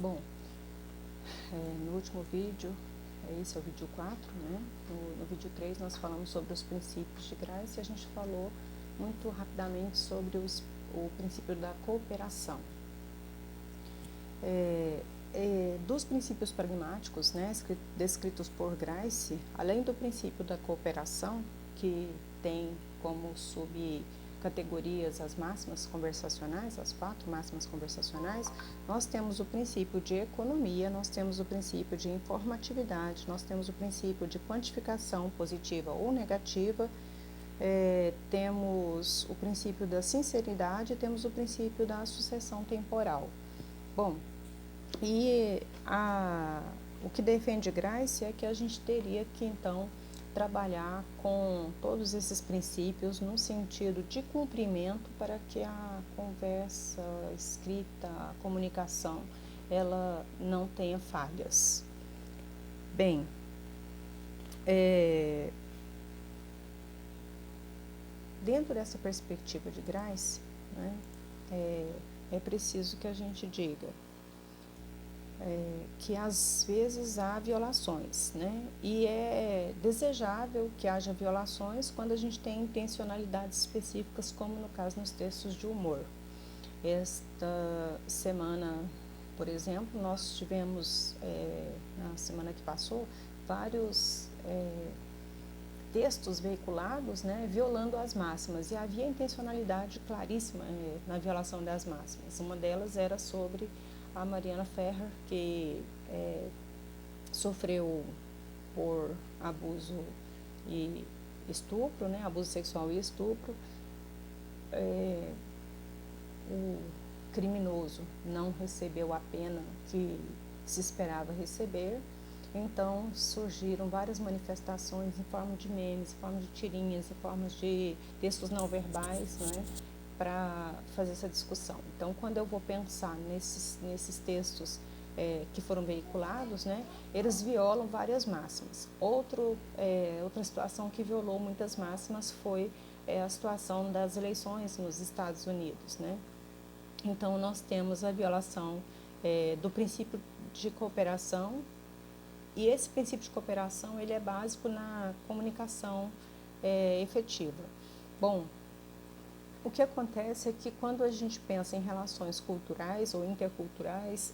Bom, no último vídeo, esse é o vídeo 4, né? No vídeo 3 nós falamos sobre os princípios de Grice e a gente falou muito rapidamente sobre o princípio da cooperação. Dos princípios pragmáticos, né, descritos por Grice, além do princípio da cooperação, que tem como subcategorias as máximas conversacionais, as 4 máximas conversacionais, nós temos o princípio de economia, nós temos o princípio de informatividade, nós temos o princípio de quantificação positiva ou negativa, temos o princípio da sinceridade e temos o princípio da sucessão temporal. Bom, e o que defende Grice é que a gente teria que, então, trabalhar com todos esses princípios no sentido de cumprimento para que a conversa, a escrita, a comunicação, ela não tenha falhas. Bem, dentro dessa perspectiva de Grice, né, é preciso que a gente diga que às vezes há violações, né? E é desejável que haja violações quando a gente tem intencionalidades específicas, como no caso nos textos de humor. Esta semana, por exemplo, nós tivemos, na semana que passou, vários textos veiculados, né, violando as máximas, e havia intencionalidade claríssima na violação das máximas. Uma delas era sobre a Mariana Ferrer, que sofreu por abuso e estupro, né, abuso sexual e estupro. O criminoso não recebeu a pena que se esperava receber, então surgiram várias manifestações em forma de memes, em forma de tirinhas, em forma de textos não verbais, né, para fazer essa discussão. Então, quando eu vou pensar nesses textos que foram veiculados, né, eles violam várias máximas. Outra situação que violou muitas máximas foi a situação das eleições nos Estados Unidos, né? Então, nós temos a violação do princípio de cooperação, e esse princípio de cooperação ele é básico na comunicação efetiva. Bom, o que acontece é que quando a gente pensa em relações culturais ou interculturais,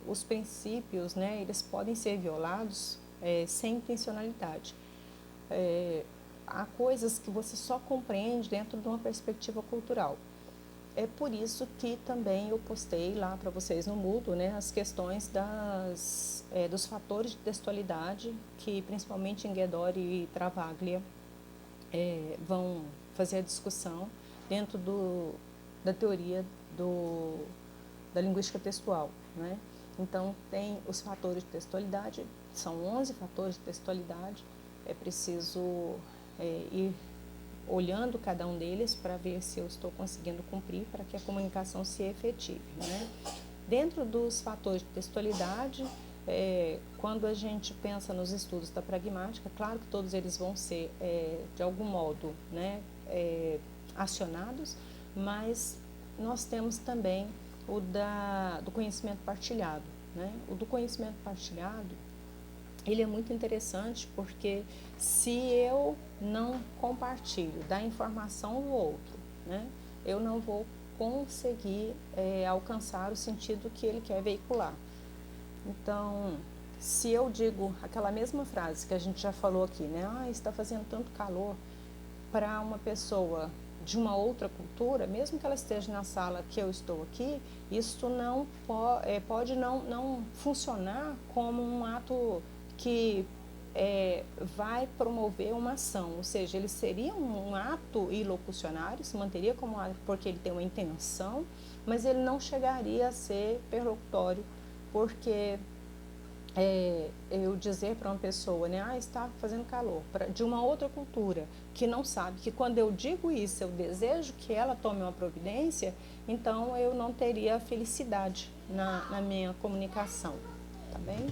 os princípios, né, eles podem ser violados sem intencionalidade. Há coisas que você só compreende dentro de uma perspectiva cultural. É por isso que também eu postei lá para vocês no Moodle, né, as questões dos fatores de textualidade, que principalmente em Guédori e Travaglia vão fazer a discussão dentro da teoria da linguística textual, né? Então, tem os fatores de textualidade, são 11 fatores de textualidade, é preciso ir olhando cada um deles para ver se eu estou conseguindo cumprir para que a comunicação se efetive, né? Dentro dos fatores de textualidade, quando a gente pensa nos estudos da pragmática, claro que todos eles vão ser, de algum modo, né, acionados, mas nós temos também o do conhecimento partilhado, né? O do conhecimento partilhado, ele é muito interessante porque se eu não compartilho da informação do outro, né, eu não vou conseguir alcançar o sentido que ele quer veicular. Então, se eu digo aquela mesma frase que a gente já falou aqui, né, está fazendo tanto calor, para uma pessoa de uma outra cultura, mesmo que ela esteja na sala que eu estou aqui, isso não pode não funcionar como um ato que vai promover uma ação, ou seja, ele seria um ato ilocucionário, se manteria como ato porque ele tem uma intenção, mas ele não chegaria a ser perlocutório, porque eu dizer para uma pessoa, né, está fazendo calor, de uma outra cultura, que não sabe que quando eu digo isso, eu desejo que ela tome uma providência, então eu não teria felicidade na minha comunicação, tá bem?